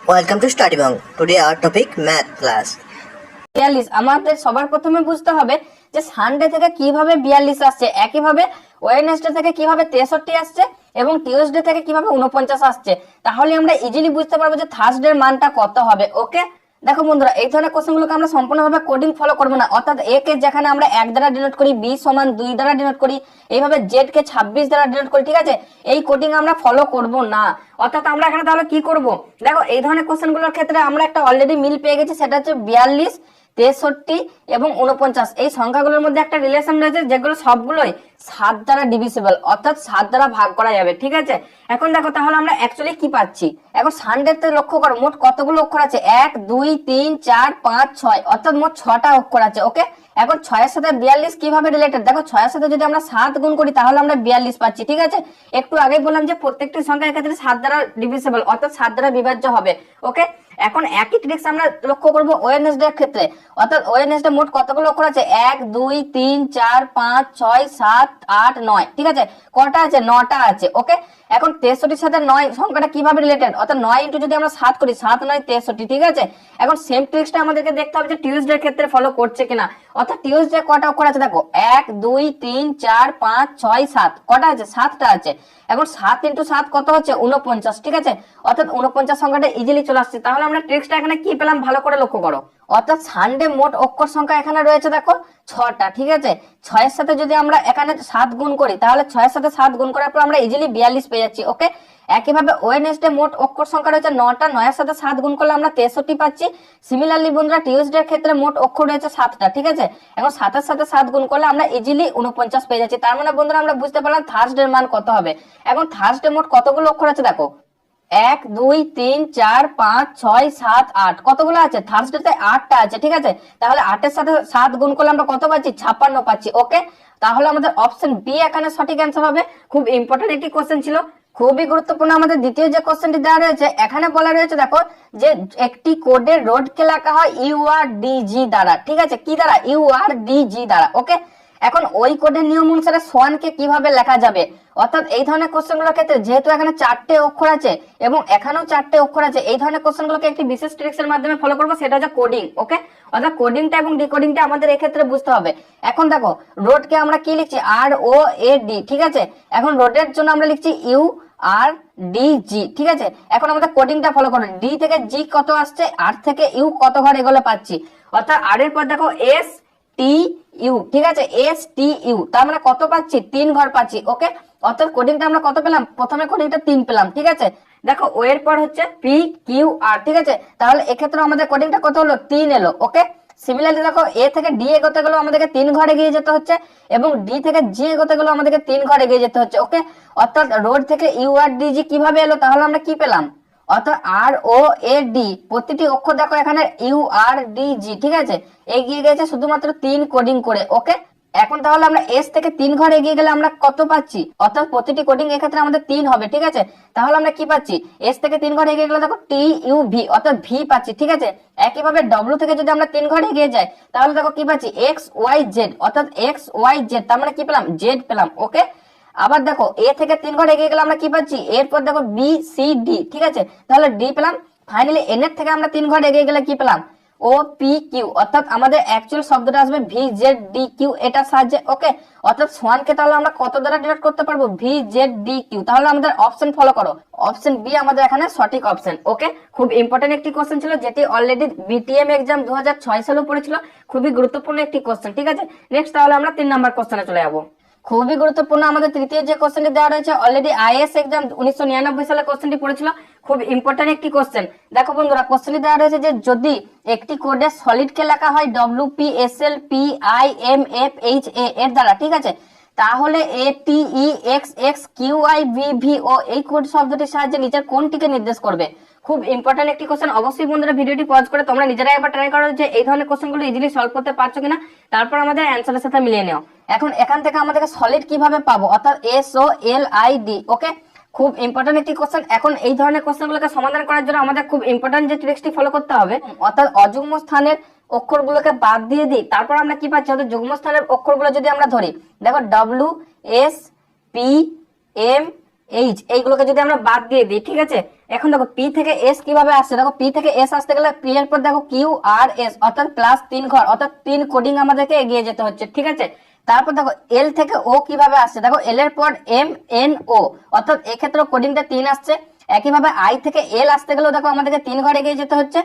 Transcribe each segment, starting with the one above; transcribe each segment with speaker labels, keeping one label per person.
Speaker 1: Welcome to Study Bang. Today our topic math class.
Speaker 2: 42 আমাদের সবার প্রথমে বুঝতে হবে যে সানডে থেকে কিভাবে 42 আসছে, একইভাবে ওয়েডনেসডে থেকে কিভাবে 63 আসছে এবং টিউসডে থেকে কিভাবে 49 আসছে। তাহলে আমরা ইজিলি বুঝতে পারবো যে থার্সডে এর মানটা কত হবে। ওকে, দেখো বন্ধুরা, এই ধরনের কোশ্চেনগুলোকে আমরা সম্পূর্ণভাবে কোডিং ফলো করবো না, অর্থাৎ এ কে যেখানে আমরা 1 দ্বারা ডিনোট করি, বি সমান 2 দ্বারা ডিনোট করি, এইভাবে জেড কে 26 দ্বারা ডিনোট করি, ঠিক আছে। এই কোডিং আমরা ফলো করব না, অর্থাৎ আমরা এখানে তাহলে কি করব, দেখো এই ধরনের কোশ্চেনগুলোর ক্ষেত্রে আমরা একটা অলরেডি মিল পেয়ে গেছি, সেটা হচ্ছে 42, 63 এবং 49। এই সংখ্যাগুলোর মধ্যে একটা রিলেশন রয়েছে যেগুলো সবগুলোই 7 দ্বারা ডিভিজিবল, অর্থাৎ 7 দ্বারা ভাগ করা যাবে, ঠিক আছে। এখন দেখো তাহলে আমরা অ্যাকচুয়ালি কি পাচ্ছি, এখন সানডেতে লক্ষ্য করো মোট কতগুলো অক্ষর আছে, 1 2 3 4 5 6, অর্থাৎ মোট 6টা অক্ষর আছে। ওকে, এখন 6 এর সাথে 42 কিভাবে রিলেটেড, দেখো 6 এর সাথে যদি আমরা 7 গুণ করি তাহলে আমরা 42 পাচ্ছি, ঠিক আছে। একটু আগে বললাম যে প্রত্যেকটি সংখ্যা এক্ষেত্রে 7 দ্বারা ডিভিজিবল, অর্থাৎ 7 দ্বারা বিভাজ্য হবে। ওকে, এখন একই ট্রিক্স আমরা লক্ষ্য করব ওয়েডনেসডে এর ক্ষেত্রে, অর্থাৎ ওয়েডনেসডে মোট কতগুলো অক্ষর আছে, 1 2 3 4 5 6 7 8 9, ঠিক আছে। কটা আছে, 9টা আছে। ওকে, এখন 63 সাথে 9 সংখ্যাটা কিভাবে রিলেটেড, অর্থাৎ 9 ইনটু যদি আমরা 7 করি, 7 9 63, ঠিক আছে। এখন সেম ট্রিক্সটা আমাদেরকে দেখতে হবে যে টিউসডে এর ক্ষেত্রে ফলো করছে কিনা, অর্থাৎ টিউসডে কটা অক্ষর আছে, দেখো 1 2 3 4 5 6 7, কটা আছে, 7টা আছে। এখন 7 ইনটু 7 কত হচ্ছে, 49, ঠিক আছে। অর্থাৎ 49 সংখ্যাটা ইজিলি চলে আসছে। তাহলে আমরা ট্রিক্সটা এখানে কি পেলাম, ভালো করে লক্ষ্য করো, অর্থাৎ সানডে মোট অক্ষর সংখ্যা এখানে রয়েছে দেখো 6টা, ঠিক আছে। 6 এর সাথে যদি আমরা এখানে 7 গুণ করি তাহলে 6 এর সাথে 7 গুণ করার পর আমরা ইজিলি 42 পেয়ে যাচ্ছি। ওকে, একইভাবে ওয়েডনেসডে মোট অক্ষর সংখ্যা রয়েছে 9টা, 9 এর সাথে 7 গুণ করলে আমরা 63 পাচ্ছি। সিমিলারলি বন্ধুরা টিউসডে এর ক্ষেত্রে মোট অক্ষর রয়েছে 7টা, ঠিক আছে। এখন 7 এর সাথে 7 গুণ করলে আমরা ইজিলি 49 পেয়ে যাচ্ছি। তার মানে বন্ধুরা আমরা বুঝতে পারলাম থার্সডে এর মান কত হবে। এখন থার্সডে মোট কতগুলো অক্ষর আছে, দেখো 1 2 3 4 5 6 7 8, কতগুলো আছে, থার্সডেতে 8টা আছে, ঠিক আছে। তাহলে 8 এর সাথে 7 গুণ করলে আমরা কত পাচ্ছি, 56 পাচ্ছি। ওকে, তাহলে আমাদের অপশন বি এখানে সঠিক অ্যান্সার হবে। খুব ইম্পর্টেন্ট একটি কোশ্চেন ছিল, খুবই গুরুত্বপূর্ণ। আমাদের দ্বিতীয় যে কোশ্চেনটি দেওয়া রয়েছে এখানে বলা রয়েছে দেখো যে একটি কোডের রোডকে লেখা হয় ইউআরডিজি দ্বারা, ঠিক আছে। কি দ্বারা, ইউআরডিজি দ্বারা। ওকে, এখন ওই কোডের নিয়ম অনুসারে সোয়ানকে কিভাবে লেখা যাবে, অর্থাৎ এই ধরনের কোশ্চেনগুলোর ক্ষেত্রে যেহেতু এখানে 4টে অক্ষর আছে এবং এখানেও 4টে অক্ষর আছে, এই ধরনের কোশ্চেনগুলোকে একটি বিশেষ ট্রিক্সের মাধ্যমে ফলো করবো, সেটা হচ্ছে কোডিং। ওকে, অর্থাৎ কোডিংটা এবং ডিকোডিংটা আমাদের এক্ষেত্রে বুঝতে হবে। এখন দেখো রোডকে আমরা কি লিখছি, ROAD, ঠিক আছে। এখন রোডের জন্য আমরা লিখছি URDG, ঠিক আছে। এখন আমাদের কোডিংটা ফলো করো, ডি থেকে জি কত আসছে, আর থেকে ইউ কত ঘর এগুলো পাচ্ছি, অর্থাৎ আর এর পর দেখো STU, ঠিক আছে, STU, তার মানে কত পাচ্ছি, 3 ঘর পাচ্ছি। ওকে, অর্থাৎ কোডিংটা আমরা কত পেলাম, প্রথমে কোডিংটা 3 পেলাম, ঠিক আছে। দেখো ও এর পর হচ্ছে PQR, ঠিক আছে। তাহলে এক্ষেত্রে আমাদের কোডিংটা কত হলো, 3 এলো। ওকে, সিমিলারলি দেখো এ থেকে ডি এগোতে গেলেও আমাদেরকে 3 ঘর এগিয়ে যেতে হচ্ছে এবং ডি থেকে জি এগোতে গেলেও আমাদেরকে 3 ঘর এগিয়ে যেতে হচ্ছে। ওকে, অর্থাৎ রোড থেকে URDG কিভাবে এলো, তাহলে আমরা কি পেলাম, অর্থাৎ ROAD, প্রতিটি অক্ষর দেখো এখানে URDG, ঠিক আছে, এগিয়ে গেছে শুধুমাত্র 3 কোডিং করে। ওকে, এখন তাহলে আমরা এস থেকে 3 ঘর এগিয়ে গেলে আমরা কত পাচ্ছি, অর্থাৎ প্রতিটি কোডিং এক্ষেত্রে আমাদের 3 হবে, ঠিক আছে। তাহলে আমরা কি পাচ্ছি, এস থেকে 3 ঘর এগিয়ে গেলে দেখো TUV, অর্থাৎ ভি পাচ্ছি, ঠিক আছে। একইভাবে ডব্লিউ থেকে যদি আমরা 3 ঘর এগিয়ে যাই তাহলে দেখো কি পাচ্ছি, XYZ, অর্থাৎ XYZ, তার মানে কি পেলাম, জেড পেলাম। ওকে, আবার দেখো এ থেকে 3 ঘর এগিয়ে গেলে আমরা কি পাচ্ছি, এরপর দেখো BCD, ঠিক আছে, তাহলে ডি পেলাম। ফাইনালি এন এর থেকে আমরা 3 ঘর এগিয়ে গেলে কি পেলাম, OPQ, অর্থাৎ আমাদের অ্যাকচুয়াল শব্দটা আসবে VZDQ, এটার সাহায্যে। ওকে, অর্থাৎ সোয়ানকে তাহলে আমরা কত দ্বারা ডিনোট করতে পারবো, VZDQ। তাহলে আমাদের অপশন ফলো করো, অপশন বি আমাদের এখানে সঠিক অপশন। ওকে, খুব ইম্পর্টেন্ট একটি কোশ্চেন ছিল যেটি অলরেডি BTM এক্সাম 2006 সালে পড়েছিল, খুবই গুরুত্বপূর্ণ একটি কোশ্চেন, ঠিক আছে। নেক্সট তাহলে আমরা 3 নাম্বার কোশ্চেনে চলে যাবো। খুবই গুরুত্বপূর্ণ আমাদের তৃতীয় যে কোশ্চেনটি দেওয়া রয়েছে, অলরেডি IAS এক্সাম 1999 সালে কোশ্চেনটি পড়েছিল, খুব ইম্পর্টেন্ট একটি কোশ্চেন। দেখো বন্ধুরা কোশ্চেনটি দেওয়া রয়েছে যে যদি একটি কোডে সলিড কে লেখা হয় WPSLPIMFHA এর দ্বারা, ঠিক আছে, তাহলে ATEXXQIVVO এই কোড শব্দটির সাহায্যে নিচের কোনটিকে নির্দেশ করবে। খুব ইম্পর্টেন্ট একটি কোশ্চেন, অবশ্যই বন্ধুরা ভিডিওটি পজ করে তোমরা নিজেরাই একবার ট্রাই করো যে এই ধরনের কোশ্চেনগুলো ইজিলি সলভ করতে পারছো কিনা, তারপর আমাদের অ্যান্সারের সাথে মিলিয়ে নাও। এখন এখান থেকে আমাদেরকে সলিড কিভাবে পাবো, অর্থাৎ SOLID। ওকে, খুব ইম্পর্টেন্ট একটি কোশ্চেন। এখন এই ধরনের কোশ্চেনগুলোকে সমাধান করার জন্য আমাদের খুব ইম্পর্টেন্ট যে ট্রিক্সটি ফলো করতে হবে, অর্থাৎ অযুগ্ম স্থানের অক্ষরগুলোকে বাদ দিয়ে দিই, তারপর আমরা কি পাচ্ছি, অর্থাৎ যুগ্ম স্থানের অক্ষরগুলো যদি আমরা ধরি, দেখো WSPMH এইগুলোকে যদি আমরা বাদ দিয়ে দিই, ঠিক আছে, এখন দেখো পি থেকে এস কিভাবে আসছে, দেখো পি থেকে এস আসতে গেলে পি এর পর দেখো কিউ আর এস অর্থাৎ প্লাস 3 ঘর অর্থাৎ 3 কোডিং আমাদেরকে এগিয়ে যেতে হচ্ছে, ঠিক আছে। তারপর দেখো এল থেকে ও কিভাবে আসছে, দেখো এল এর পর এম এন ও অর্থাৎ এক্ষেত্রে কোডিংটা 3 আসছে। একইভাবে আই থেকে এল আসতে গেলেও দেখো আমাদেরকে 3 ঘর এগিয়ে যেতে হচ্ছে।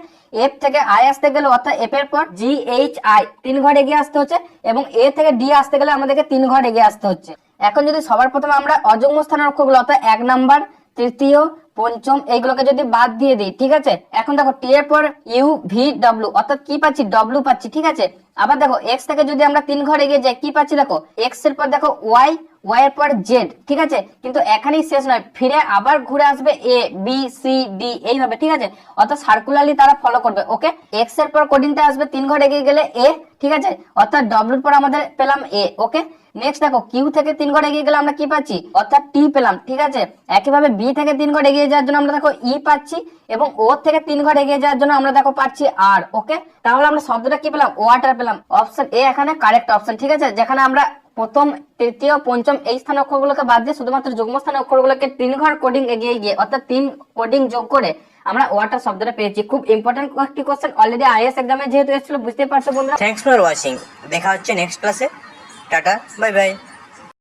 Speaker 2: এফ থেকে আই আসতে গেলে অর্থাৎ এফ এর পর জি এইচ আই 3 ঘর এগিয়ে আসতে হচ্ছে এবং এ থেকে ডি আসতে গেলে আমাদেরকে 3 ঘর এগিয়ে আসতে হচ্ছে। এখন যদি সবার প্রথমে আমরা অযুগ্ম স্থানের অক্ষরগুলো অর্থাৎ 1 নাম্বার, তৃতীয়, পঞ্চম এইগুলোকে যদি বাদ দিয়ে দিই, ঠিক আছে। এখন দেখো টি এর পর ইউ ভি ডব্লিউ অর্থাৎ কি পাচ্ছি, ডব্লিউ পাচ্ছি, ঠিক আছে। আবার দেখো এক্স থেকে যদি আমরা 3 ঘর এগিয়ে যাই কি পাচ্ছি, দেখো এক্স এর পর দেখো ওয়াই, ওয়াই এর পর জেড, ঠিক আছে। কিন্তু এখানেই শেষ নয়, ফিরে আবার ঘুরে আসবে এ বি সি ডি এইভাবে, ঠিক আছে। অর্থাৎ সার্কুলারলি তারা ফলো করবে, ওকে। এক্স এর পর কোডিংটা আসবে 3 ঘর এগিয়ে গেলে এ, ঠিক আছে। অর্থাৎ ডব্লিউর পর আমাদের পেলাম এ, ওকে। নেক্সট দেখো কিউ থেকে 3 ঘর এগিয়ে গেলে আমরা কি পাচ্ছি, অর্থাৎ টি পেলাম, ঠিক আছে। একইভাবে বি থেকে 3 ঘর এগিয়ে যাওয়ার জন্য আমরা দেখো ই পাচ্ছি এবং ও থেকে 3 ঘর এগিয়ে যাওয়ার জন্য আমরা দেখো পাচ্ছি আর, ওকে। তাহলে আমরা শব্দটা কি পেলাম, ওয়াটার পেলাম। অপশন এ এখানে কারেক্ট অপশন, ঠিক আছে। যেখানে আমরা প্রথম, তৃতীয়, পঞ্চম এই স্থানের অক্ষরগুলোকে বাদ দিয়ে শুধুমাত্র যুগ্ম স্থানের অক্ষরগুলোকে 3 ঘর কোডিং এগিয়ে গিয়ে অর্থাৎ 3 কোডিং যোগ করে আমরা ওয়াটার শব্দটা পেয়েছি। খুব ইম্পর্টেন্ট একটি কোশ্চেন, অলরেডি আইএস এক্সামে যেহেতু এসেছিল বুঝতে পারছো বন্ধুরা।
Speaker 1: Thanks for watching. দেখা হচ্ছে নেক্সট ক্লাসে। Tata, bye bye.